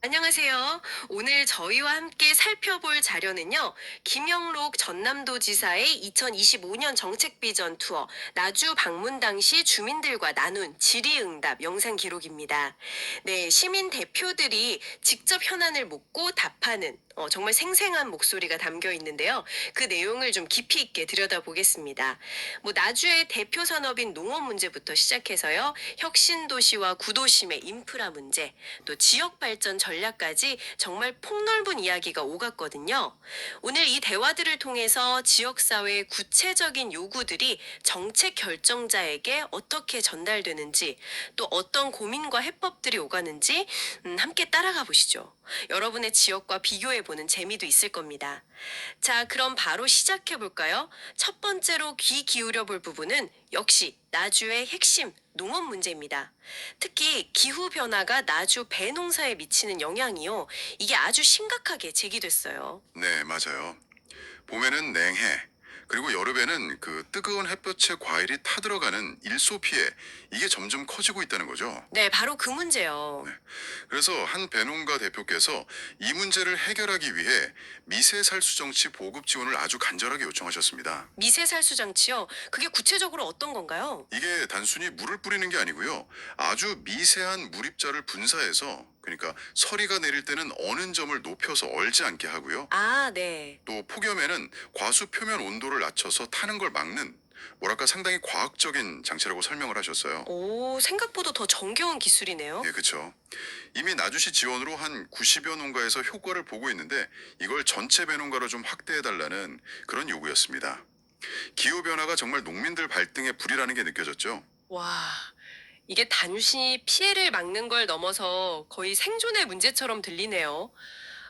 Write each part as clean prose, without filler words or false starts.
안녕하세요. 오늘 저희와 함께 살펴볼 자료는요, 김영록 전남도지사의 2025년 정책비전 투어, 나주 방문 당시 주민들과 나눈 질의응답 영상 기록입니다. 네, 시민 대표들이 직접 현안을 묻고 답하는 정말 생생한 목소리가 담겨 있는데요. 그 내용을 좀 깊이 있게 들여다보겠습니다. 나주의 대표 산업인 농업 문제부터 시작해서요, 혁신 도시와 구도심의 인프라 문제, 또 지역 발전 전략까지 정말 폭넓은 이야기가 오갔거든요. 오늘 이 대화들을 통해서 지역사회의 구체적인 요구들이 정책 결정자에게 어떻게 전달되는지, 또 어떤 고민과 해법들이 오가는지 함께 따라가 보시죠. 여러분의 지역과 비교해 보는 재미도 있을 겁니다. 자, 그럼 바로 시작해 볼까요? 첫 번째로 귀 기울여 볼 부분은 역시 나주의 핵심 농업 문제입니다. 특히 기후 변화가 나주 배농사에 미치는 영향이요. 이게 아주 심각하게 제기됐어요. 네, 맞아요. 봄에는 냉해, 그리고 여름에는 그 뜨거운 햇볕에 과일이 타들어가는 일소 피해, 이게 점점 커지고 있다는 거죠. 네, 바로 그 문제요. 네. 그래서 한 배농가 대표께서 이 문제를 해결하기 위해 미세살수 정치 보급 지원을 아주 간절하게 요청하셨습니다. 미세살수 장치요. 그게 구체적으로 어떤 건가요? 이게 단순히 물을 뿌리는 게 아니고요. 아주 미세한 물입자를 분사해서, 그러니까 서리가 내릴 때는 어는 점을 높여서 얼지 않게 하고요. 아, 네. 또 폭염에는 과수 표면 온도를 낮춰서 타는 걸 막는, 뭐랄까 상당히 과학적인 장치라고 설명을 하셨어요. 오, 생각보다 더 정겨운 기술이네요. 예, 그렇죠. 이미 나주시 지원으로 한 90여 농가에서 효과를 보고 있는데 이걸 전체 배농가로 좀 확대해 달라는 그런 요구였습니다. 기후 변화가 정말 농민들 발등에 불이라는 게 느껴졌죠. 와, 이게 단순히 피해를 막는 걸 넘어서 거의 생존의 문제처럼 들리네요.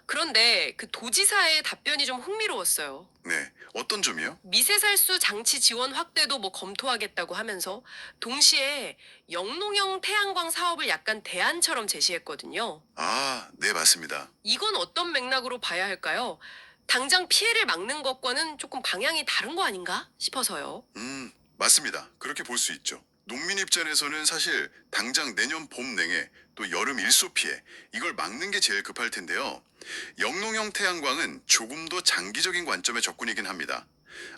그런데 그 도지사의 답변이 좀 흥미로웠어요. 네, 어떤 점이요? 미세살수 장치 지원 확대도 검토하겠다고 하면서 동시에 영농형 태양광 사업을 약간 대안처럼 제시했거든요. 아, 네, 맞습니다. 이건 어떤 맥락으로 봐야 할까요? 당장 피해를 막는 것과는 조금 방향이 다른 거 아닌가 싶어서요. 맞습니다. 그렇게 볼 수 있죠. 농민 입장에서는 사실 당장 내년 봄 냉해 또 여름 일소 피해 이걸 막는 게 제일 급할 텐데요. 영농형 태양광은 조금 더 장기적인 관점의 접근이긴 합니다.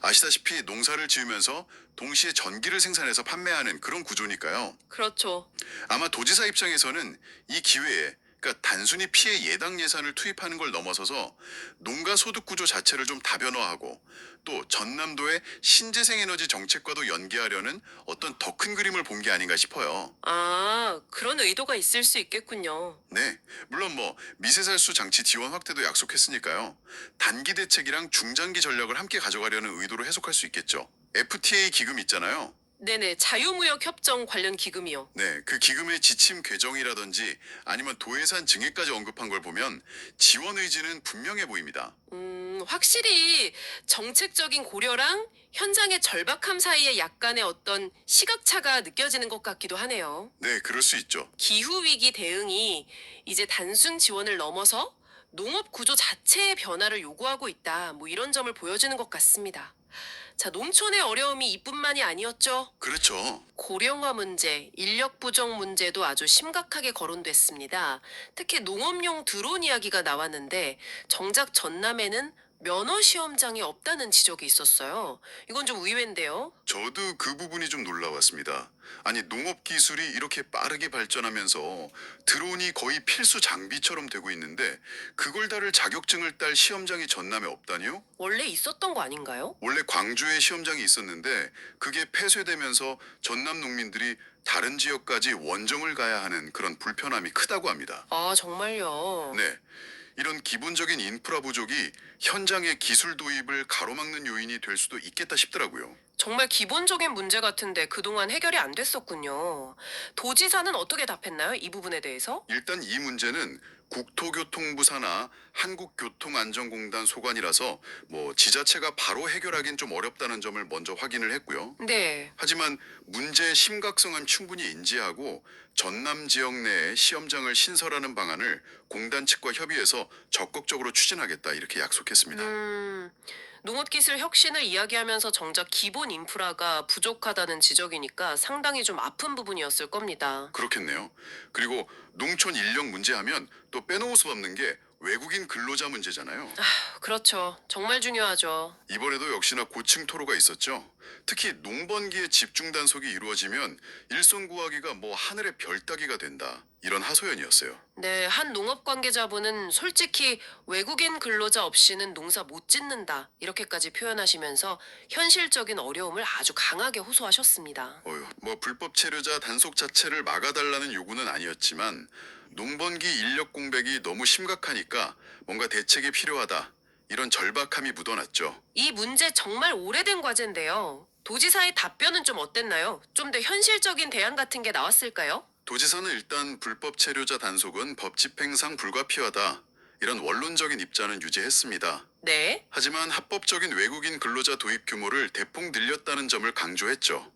아시다시피 농사를 지으면서 동시에 전기를 생산해서 판매하는 그런 구조니까요. 그렇죠. 아마 도지사 입장에서는 이 기회에, 그러니까 단순히 피해 예당 예산을 투입하는 걸 넘어서서 농가 소득 구조 자체를 좀 다변화하고 또 전남도의 신재생 에너지 정책과도 연계하려는 어떤 더 큰 그림을 본 게 아닌가 싶어요. 아, 그런 의도가 있을 수 있겠군요. 네, 물론 뭐 미세살수 장치 지원 확대도 약속했으니까요. 단기 대책이랑 중장기 전략을 함께 가져가려는 의도로 해석할 수 있겠죠. FTA 기금 있잖아요. 네네, 자유무역 협정 관련 기금이요. 네, 그 기금의 지침 개정이라든지 아니면 도예산 증액까지 언급한 걸 보면 지원 의지는 분명해 보입니다. 확실히 정책적인 고려랑 현장의 절박함 사이에 약간의 어떤 시각차가 느껴지는 것 같기도 하네요. 네, 그럴 수 있죠. 기후위기 대응이 이제 단순 지원을 넘어서 농업 구조 자체의 변화를 요구하고 있다. 이런 점을 보여주는 것 같습니다. 자, 농촌의 어려움이 이뿐만이 아니었죠. 그렇죠. 고령화 문제, 인력 부족 문제도 아주 심각하게 거론됐습니다. 특히 농업용 드론 이야기가 나왔는데 정작 전남에는 면허 시험장이 없다는 지적이 있었어요. 이건 좀 의외인데요. 저도 그 부분이 좀 놀라웠습니다. 아니, 농업 기술이 이렇게 빠르게 발전하면서 드론이 거의 필수 장비처럼 되고 있는데 그걸 다룰 자격증을 딸 시험장이 전남에 없다니요? 원래 있었던 거 아닌가요? 원래 광주에 시험장이 있었는데 그게 폐쇄되면서 전남 농민들이 다른 지역까지 원정을 가야 하는 그런 불편함이 크다고 합니다. 아, 정말요. 네. 이런 기본적인 인프라 부족이 현장의 기술 도입을 가로막는 요인이 될 수도 있겠다 싶더라고요. 정말 기본적인 문제 같은데 그동안 해결이 안 됐었군요. 도지사는 어떻게 답했나요? 이 부분에 대해서? 일단 이 문제는 국토교통부 산하 한국교통안전공단 소관이라서 뭐 지자체가 바로 해결하긴 좀 어렵다는 점을 먼저 확인을 했고요. 네. 하지만 문제의 심각성은 충분히 인지하고 전남 지역 내에 시험장을 신설하는 방안을 공단 측과 협의해서 적극적으로 추진하겠다 이렇게 약속했습니다. 음, 농업기술 혁신을 이야기하면서 정작 기본 인프라가 부족하다는 지적이니까 상당히 좀 아픈 부분이었을 겁니다. 그렇겠네요. 그리고 농촌 인력 문제하면 또 빼놓을 수 없는 게 외국인 근로자 문제잖아요. 그렇죠. 정말 중요하죠. 이번에도 역시나 고층 토로가 있었죠. 특히 농번기에 집중 단속이 이루어지면 일손 구하기가 뭐 하늘의 별 따기가 된다. 이런 하소연이었어요. 네, 한 농업 관계자분은 솔직히 외국인 근로자 없이는 농사 못 짓는다. 이렇게까지 표현하시면서 현실적인 어려움을 아주 강하게 호소하셨습니다. 뭐 불법 체류자 단속 자체를 막아달라는 요구는 아니었지만 농번기 인력 공백이 너무 심각하니까 뭔가 대책이 필요하다. 이런 절박함이 묻어났죠. 이 문제 정말 오래된 과제인데요. 도지사의 답변은 좀 어땠나요? 좀 더 현실적인 대안 같은 게 나왔을까요? 도지사는 일단 불법 체류자 단속은 법 집행상 불가피하다. 이런 원론적인 입장은 유지했습니다. 네. 하지만 합법적인 외국인 근로자 도입 규모를 대폭 늘렸다는 점을 강조했죠.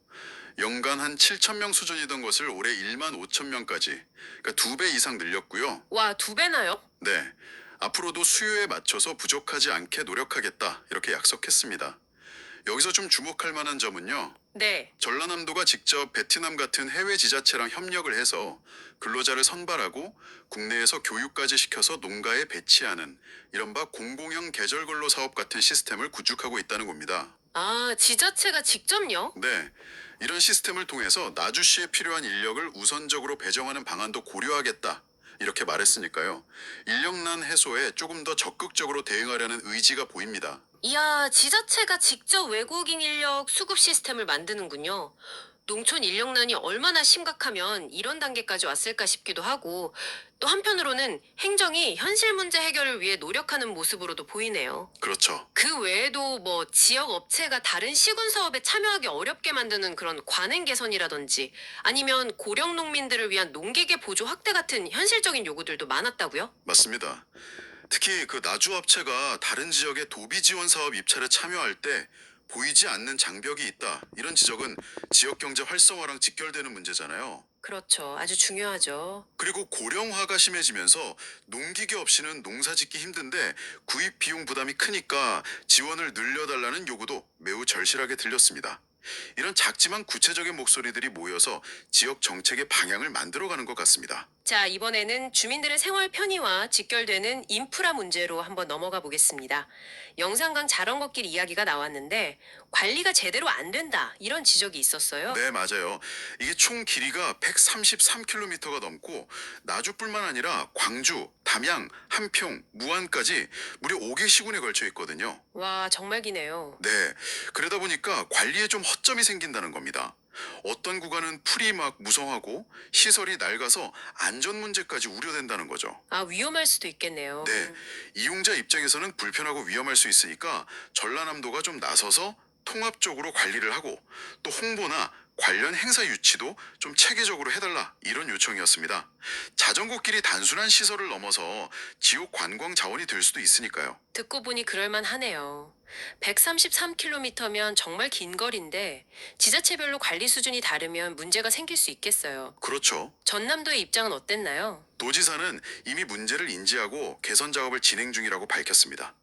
연간 한 7천 명 수준이던 것을 올해 1만 5천 명까지, 그러니까 2배 이상 늘렸고요. 와, 2배나요? 네, 앞으로도 수요에 맞춰서 부족하지 않게 노력하겠다 이렇게 약속했습니다. 여기서 좀 주목할 만한 점은요. 네. 전라남도가 직접 베트남 같은 해외 지자체랑 협력을 해서 근로자를 선발하고 국내에서 교육까지 시켜서 농가에 배치하는 이른바 공공형 계절근로 사업 같은 시스템을 구축하고 있다는 겁니다. 아, 지자체가 직접요? 네, 이런 시스템을 통해서 나주시에 필요한 인력을 우선적으로 배정하는 방안도 고려하겠다. 이렇게 말했으니까요. 인력난 해소에 조금 더 적극적으로 대응하려는 의지가 보입니다. 이야, 지자체가 직접 외국인 인력 수급 시스템을 만드는군요. 농촌 인력난이 얼마나 심각하면 이런 단계까지 왔을까 싶기도 하고, 또 한편으로는 행정이 현실 문제 해결을 위해 노력하는 모습으로도 보이네요. 그렇죠. 그 외에도 뭐 지역 업체가 다른 시군 사업에 참여하기 어렵게 만드는 그런 관행 개선이라든지 아니면 고령 농민들을 위한 농기계 보조 확대 같은 현실적인 요구들도 많았다고요? 맞습니다. 특히 그 나주 업체가 다른 지역의 도비 지원 사업 입찰에 참여할 때 보이지 않는 장벽이 있다. 이런 지적은 지역 경제 활성화랑 직결되는 문제잖아요. 그렇죠. 아주 중요하죠. 그리고 고령화가 심해지면서 농기계 없이는 농사 짓기 힘든데 구입 비용 부담이 크니까 지원을 늘려달라는 요구도 매우 절실하게 들렸습니다. 이런 작지만 구체적인 목소리들이 모여서 지역 정책의 방향을 만들어가는 것 같습니다. 자, 이번에는 주민들의 생활 편의와 직결되는 인프라 문제로 한번 넘어가 보겠습니다. 영산강 자전거길 이야기가 나왔는데 관리가 제대로 안 된다 이런 지적이 있었어요. 네, 맞아요. 이게 총 길이가 133km가 넘고 나주뿐만 아니라 광주, 담양, 한평, 무안까지 무려 5개 시군에 걸쳐 있거든요. 와, 정말 기네요. 네, 그러다 보니까 관리에 좀 허점이 생긴다는 겁니다. 어떤 구간은 풀이 막 무성하고 시설이 낡아서 안전 문제까지 우려된다는 거죠. 아, 위험할 수도 있겠네요. 네, 이용자 입장에서는 불편하고 위험할 수 있으니까 전라남도가 좀 나서서 통합적으로 관리를 하고 또 홍보나 관련 행사 유치도 좀 체계적으로 해달라 이런 요청이었습니다. 자전거길이 단순한 시설을 넘어서 지역 관광 자원이 될 수도 있으니까요. 듣고 보니 그럴만 하네요. 133km면 정말 긴 거리인데 지자체별로 관리 수준이 다르면 문제가 생길 수 있겠어요. 그렇죠. 전남도의 입장은 어땠나요? 도지사는 이미 문제를 인지하고 개선 작업을 진행 중이라고 밝혔습니다.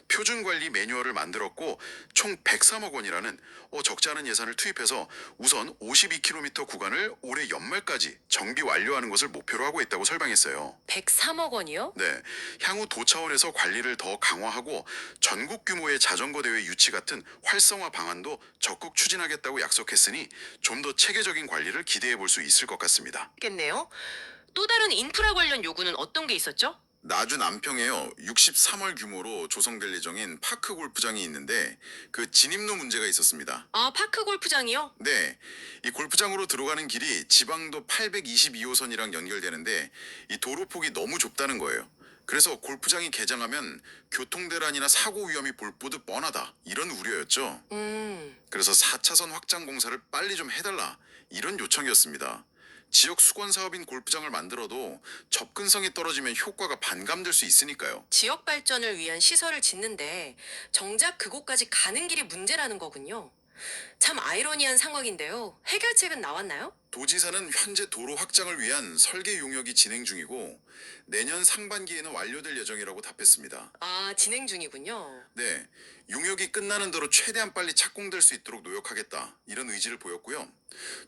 표준 관리 매뉴얼을 만들었고 총 103억 원이라는 적지 않은 예산을 투입해서 우선 52km 구간을 올해 연말까지 정비 완료하는 것을 목표로 하고 있다고 설명했어요. 103억 원이요? 네, 향후 도 차원에서 관리를 더 강화하고 전국 규모의 자전거 대회 유치 같은 활성화 방안도 적극 추진하겠다고 약속했으니 좀 더 체계적인 관리를 기대해 볼 수 있을 것 같습니다. 겠네요. 또 다른 인프라 관련 요구는 어떤 게 있었죠? 나주 남평에요. 63월 규모로 조성될 예정인 파크 골프장이 있는데 그 진입로 문제가 있었습니다. 아, 파크 골프장이요? 네, 이 골프장으로 들어가는 길이 지방도 822호선이랑 연결되는데 이 도로폭이 너무 좁다는 거예요. 그래서 골프장이 개장하면 교통대란이나 사고 위험이 볼보듯 뻔하다 이런 우려였죠. 그래서 4차선 확장 공사를 빨리 좀 해달라 이런 요청이었습니다. 지역 수건 사업인 골프장을 만들어도 접근성이 떨어지면 효과가 반감될 수 있으니까요. 지역 발전을 위한 시설을 짓는데 정작 그곳까지 가는 길이 문제라는 거군요. 참 아이러니한 상황인데요. 해결책은 나왔나요? 도지사는 현재 도로 확장을 위한 설계 용역이 진행 중이고 내년 상반기에는 완료될 예정이라고 답했습니다. 아, 진행 중이군요. 네, 용역이 끝나는 대로 최대한 빨리 착공될 수 있도록 노력하겠다 이런 의지를 보였고요.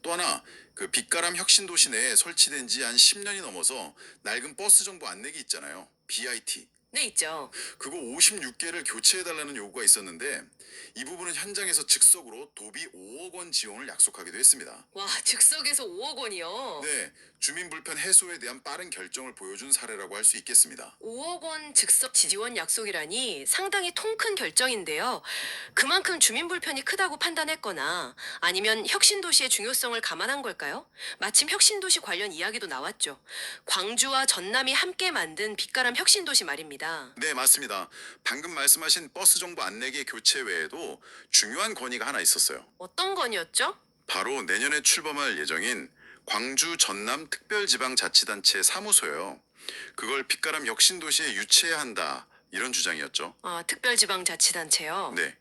또 하나 그 빛가람 혁신도시 내에 설치된 지 한 10년이 넘어서 낡은 버스 정보 안내기 있잖아요. BIT. 네, 있죠. 그거 56개를 교체해달라는 요구가 있었는데 이 부분은 현장에서 즉석으로 도비 5억 원 지원을 약속하기도 했습니다. 와, 즉석에서 5억 원이요. 네, 주민 불편 해소에 대한 빠른 결정을 보여준 사례라고 할 수 있겠습니다. 5억 원 즉석 지원 약속이라니 상당히 통 큰 결정인데요. 그만큼 주민 불편이 크다고 판단했거나 아니면 혁신도시의 중요성을 감안한 걸까요? 마침 혁신도시 관련 이야기도 나왔죠. 광주와 전남이 함께 만든 빛가람 혁신도시 말입니다. 네, 맞습니다. 방금 말씀하신 버스 정보 안내기 교체 외에도 중요한 건의가 하나 있었어요. 어떤 건이었죠? 바로 내년에 출범할 예정인 광주 전남 특별지방자치단체 사무소요. 그걸 빛가람 혁신도시에 유치해야 한다. 이런 주장이었죠. 아, 특별지방자치단체요. 네.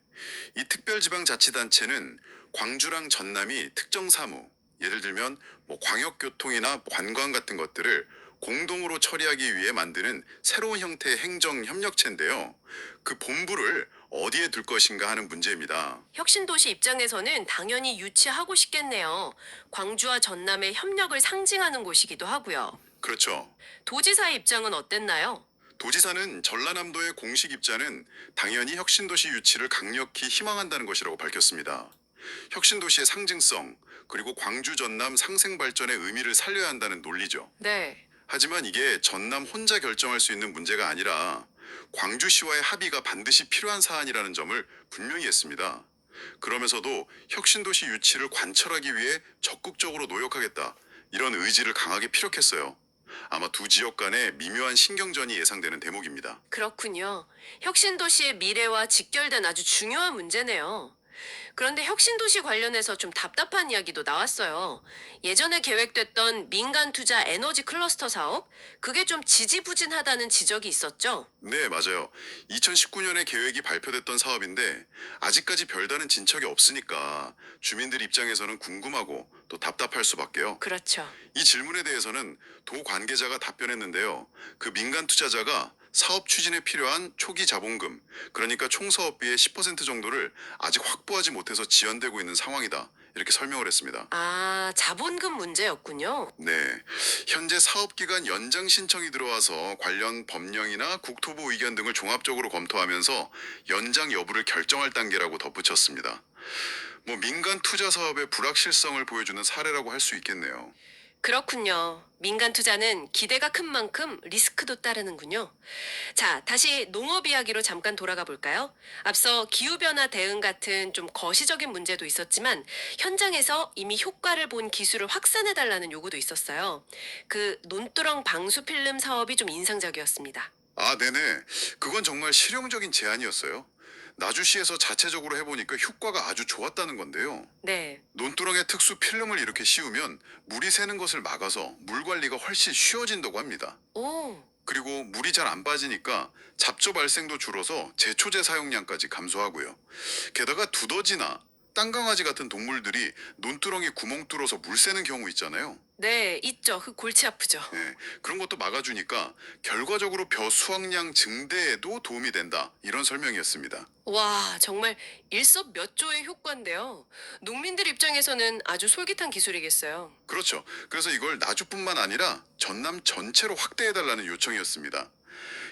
이 특별지방자치단체는 광주랑 전남이 특정 사무, 예를 들면 뭐 광역교통이나 관광 같은 것들을 공동으로 처리하기 위해 만드는 새로운 형태의 행정협력체인데요. 그 본부를 어디에 둘 것인가 하는 문제입니다. 혁신도시 입장에서는 당연히 유치하고 싶겠네요. 광주와 전남의 협력을 상징하는 곳이기도 하고요. 그렇죠. 도지사의 입장은 어땠나요? 도지사는 전라남도의 공식 입장은 당연히 혁신도시 유치를 강력히 희망한다는 것이라고 밝혔습니다. 혁신도시의 상징성, 그리고 광주 전남 상생 발전의 의미를 살려야 한다는 논리죠. 네. 하지만 이게 전남 혼자 결정할 수 있는 문제가 아니라 광주시와의 합의가 반드시 필요한 사안이라는 점을 분명히 했습니다. 그러면서도 혁신도시 유치를 관철하기 위해 적극적으로 노력하겠다. 이런 의지를 강하게 피력했어요. 아마 두 지역 간의 미묘한 신경전이 예상되는 대목입니다. 그렇군요. 혁신도시의 미래와 직결된 아주 중요한 문제네요. 그런데 혁신도시 관련해서 좀 답답한 이야기도 나왔어요. 예전에 계획됐던 민간 투자 에너지 클러스터 사업, 그게 좀 지지부진하다는 지적이 있었죠. 네, 맞아요. 2019년에 계획이 발표됐던 사업인데 아직까지 별다른 진척이 없으니까 주민들 입장에서는 궁금하고 또 답답할 수밖에요. 그렇죠. 이 질문에 대해서는 도 관계자가 답변했는데요. 그 민간 투자자가 사업 추진에 필요한 초기 자본금, 그러니까 총 사업비의 10% 정도를 아직 확보하지 못해서 지연되고 있는 상황이다. 이렇게 설명을 했습니다. 아, 자본금 문제였군요. 네. 현재 사업기간 연장 신청이 들어와서 관련 법령이나 국토부 의견 등을 종합적으로 검토하면서 연장 여부를 결정할 단계라고 덧붙였습니다. 뭐 민간 투자 사업의 불확실성을 보여주는 사례라고 할 수 있겠네요. 그렇군요. 민간 투자는 기대가 큰 만큼 리스크도 따르는군요. 자, 다시 농업 이야기로 잠깐 돌아가 볼까요? 앞서 기후변화 대응 같은 좀 거시적인 문제도 있었지만 현장에서 이미 효과를 본 기술을 확산해달라는 요구도 있었어요. 그 논두렁 방수 필름 사업이 좀 인상적이었습니다. 아, 네네. 그건 정말 실용적인 제안이었어요. 나주시에서 자체적으로 해보니까 효과가 아주 좋았다는 건데요. 네. 논두렁에 특수 필름을 이렇게 씌우면 물이 새는 것을 막아서 물 관리가 훨씬 쉬워진다고 합니다. 오, 그리고 물이 잘 안 빠지니까 잡초 발생도 줄어서 제초제 사용량까지 감소하고요. 게다가 두더지나 땅강아지 같은 동물들이 논두렁에 구멍 뚫어서 물 새는 경우 있잖아요. 네, 있죠. 그 골치 아프죠. 예, 그런 것도 막아주니까 결과적으로 벼 수확량 증대에도 도움이 된다. 이런 설명이었습니다. 와, 정말 일석몇조의 효과인데요. 농민들 입장에서는 아주 솔깃한 기술이겠어요. 그렇죠. 그래서 이걸 나주뿐만 아니라 전남 전체로 확대해달라는 요청이었습니다.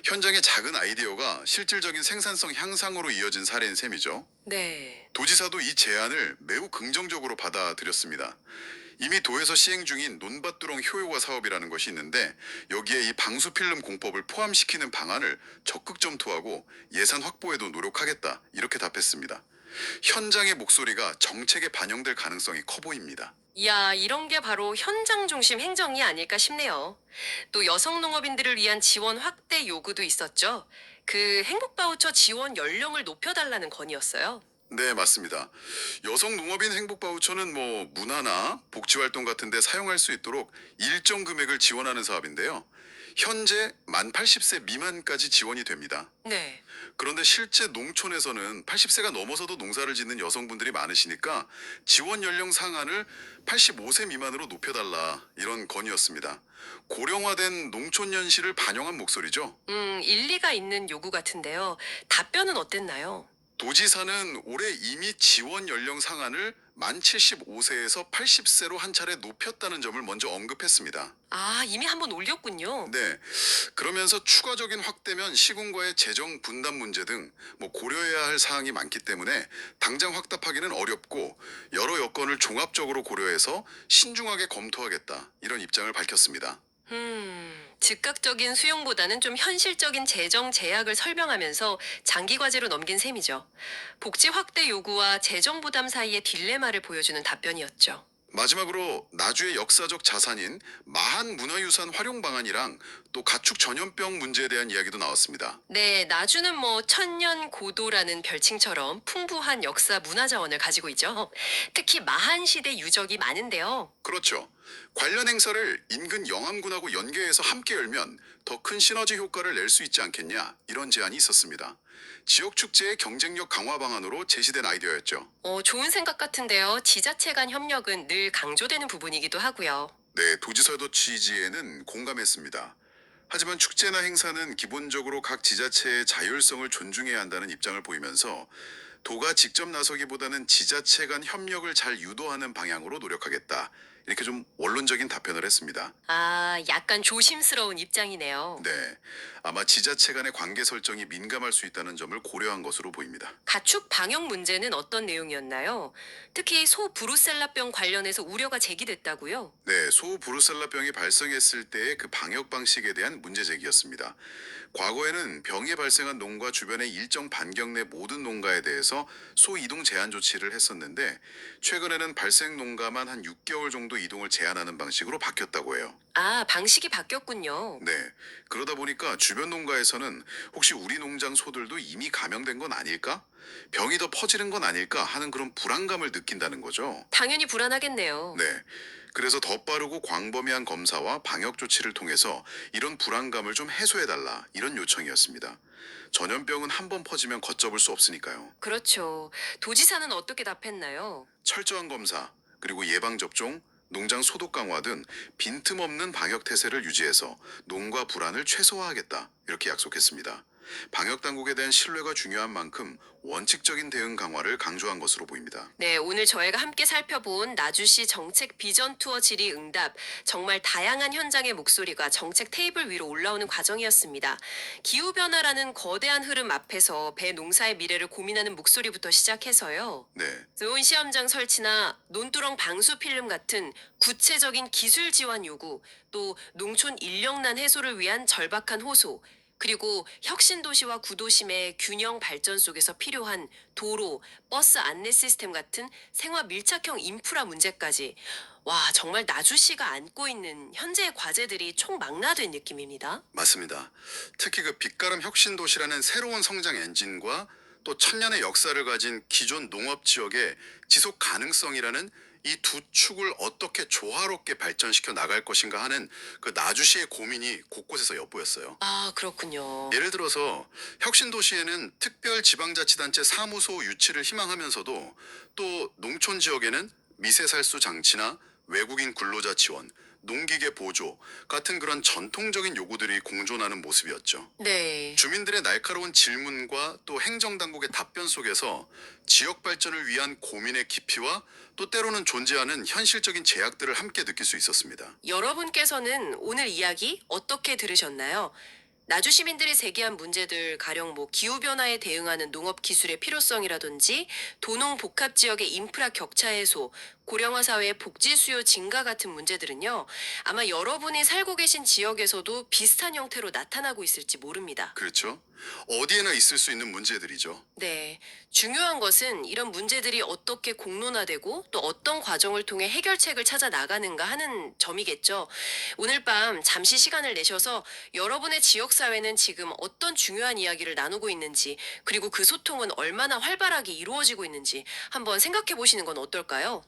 현장의 작은 아이디어가 실질적인 생산성 향상으로 이어진 사례인 셈이죠. 네. 도지사도 이 제안을 매우 긍정적으로 받아들였습니다. 이미 도에서 시행 중인 논밭두렁 효요가 사업이라는 것이 있는데 여기에 이 방수필름 공법을 포함시키는 방안을 적극 검토하고 예산 확보에도 노력하겠다 이렇게 답했습니다. 현장의 목소리가 정책에 반영될 가능성이 커 보입니다. 이야, 이런 게 바로 현장 중심 행정이 아닐까 싶네요. 또 여성 농업인들을 위한 지원 확대 요구도 있었죠. 그 행복바우처 지원 연령을 높여달라는 건이었어요. 네, 맞습니다. 여성 농업인 행복 바우처는 뭐 문화나 복지 활동 같은 데 사용할 수 있도록 일정 금액을 지원하는 사업인데요. 현재 만 80세 미만까지 지원이 됩니다. 네. 그런데 실제 농촌에서는 80세가 넘어서도 농사를 짓는 여성분들이 많으시니까 지원 연령 상한을 85세 미만으로 높여달라 이런 건의였습니다. 고령화된 농촌 현실을 반영한 목소리죠. 일리가 있는 요구 같은데요. 답변은 어땠나요? 도지사는 올해 이미 지원 연령 상한을 만 75세에서 80세로 한 차례 높였다는 점을 먼저 언급했습니다. 아, 이미 한번 올렸군요. 네. 그러면서 추가적인 확대면 시군과의 재정 분담 문제 등 고려해야 할 사항이 많기 때문에 당장 확답하기는 어렵고 여러 여건을 종합적으로 고려해서 신중하게 검토하겠다 이런 입장을 밝혔습니다. 즉각적인 수용보다는 좀 현실적인 재정 제약을 설명하면서 장기 과제로 넘긴 셈이죠. 복지 확대 요구와 재정 부담 사이의 딜레마를 보여주는 답변이었죠. 마지막으로 나주의 역사적 자산인 마한 문화유산 활용 방안이랑 또 가축 전염병 문제에 대한 이야기도 나왔습니다. 네, 나주는 뭐 천년 고도라는 별칭처럼 풍부한 역사 문화 자원을 가지고 있죠. 특히 마한 시대 유적이 많은데요. 그렇죠. 관련 행사를 인근 영암군하고 연계해서 함께 열면 더 큰 시너지 효과를 낼 수 있지 않겠냐 이런 제안이 있었습니다. 지역 축제의 경쟁력 강화 방안으로 제시된 아이디어였죠. 좋은 생각 같은데요. 지자체 간 협력은 늘 강조되는 부분이기도 하고요. 네, 도지사도 취지에는 공감했습니다. 하지만 축제나 행사는 기본적으로 각 지자체의 자율성을 존중해야 한다는 입장을 보이면서 도가 직접 나서기보다는 지자체 간 협력을 잘 유도하는 방향으로 노력하겠다. 이렇게 좀 원론적인 답변을 했습니다. 아, 약간 조심스러운 입장이네요. 네, 아마 지자체 간의 관계 설정이 민감할 수 있다는 점을 고려한 것으로 보입니다. 가축 방역 문제는 어떤 내용이었나요? 특히 소 브루셀라병 관련해서 우려가 제기됐다고요? 네, 소 브루셀라병이 발생했을 때의 그 방역 방식에 대한 문제 제기였습니다. 과거에는 병이 발생한 농가 주변의 일정 반경 내 모든 농가에 대해서 소 이동 제한 조치를 했었는데 최근에는 발생 농가만 한 6개월 정도 이동을 제한하는 방식으로 바뀌었다고 해요. 아, 방식이 바뀌었군요. 네, 그러다 보니까 주변 농가에서는 혹시 우리 농장 소들도 이미 감염된 건 아닐까? 병이 더 퍼지는 건 아닐까 하는 그런 불안감을 느낀다는 거죠. 당연히 불안하겠네요. 네. 그래서 더 빠르고 광범위한 검사와 방역 조치를 통해서 이런 불안감을 좀 해소해달라 이런 요청이었습니다. 전염병은 한 번 퍼지면 걷잡을 수 없으니까요. 그렇죠. 도지사는 어떻게 답했나요? 철저한 검사, 그리고 예방접종, 농장 소독 강화 등 빈틈없는 방역 태세를 유지해서 농가 불안을 최소화하겠다 이렇게 약속했습니다. 방역 당국에 대한 신뢰가 중요한 만큼 원칙적인 대응 강화를 강조한 것으로 보입니다. 네, 오늘 저희가 함께 살펴본 나주시 정책 비전 투어 질의응답, 정말 다양한 현장의 목소리가 정책 테이블 위로 올라오는 과정이었습니다. 기후변화라는 거대한 흐름 앞에서 배 농사의 미래를 고민하는 목소리부터 시작해서요. 네, 드론 시험장 설치나 논두렁 방수 필름 같은 구체적인 기술 지원 요구, 또 농촌 인력난 해소를 위한 절박한 호소, 그리고 혁신 도시와 구도심의 균형 발전 속에서 필요한 도로, 버스 안내 시스템 같은 생활 밀착형 인프라 문제까지 와, 정말 나주시가 안고 있는 현재의 과제들이 총망라된 느낌입니다. 맞습니다. 특히 그 빛가람 혁신 도시라는 새로운 성장 엔진과 또 천년의 역사를 가진 기존 농업 지역의 지속 가능성이라는 이 두 축을 어떻게 조화롭게 발전시켜 나갈 것인가 하는 그 나주시의 고민이 곳곳에서 엿보였어요. 아, 그렇군요. 예를 들어서 혁신 도시에는 특별 지방자치단체 사무소 유치를 희망하면서도 또 농촌 지역에는 미세살수 장치나 외국인 근로자 지원, 농기계 보조 같은 그런 전통적인 요구들이 공존하는 모습이었죠. 네. 주민들의 날카로운 질문과 또 행정당국의 답변 속에서 지역 발전을 위한 고민의 깊이와 또 때로는 존재하는 현실적인 제약들을 함께 느낄 수 있었습니다. 여러분께서는 오늘 이야기 어떻게 들으셨나요? 나주 시민들이 제기한 문제들 가령 뭐 기후 변화에 대응하는 농업 기술의 필요성이라든지 도농 복합 지역의 인프라 격차 해소, 고령화 사회의 복지 수요 증가 같은 문제들은요. 아마 여러분이 살고 계신 지역에서도 비슷한 형태로 나타나고 있을지 모릅니다. 그렇죠? 어디에나 있을 수 있는 문제들이죠. 네. 중요한 것은 이런 문제들이 어떻게 공론화되고 또 어떤 과정을 통해 해결책을 찾아 나가는가 하는 점이겠죠. 오늘 밤 잠시 시간을 내셔서 여러분의 지역사회는 지금 어떤 중요한 이야기를 나누고 있는지, 그리고 그 소통은 얼마나 활발하게 이루어지고 있는지 한번 생각해 보시는 건 어떨까요?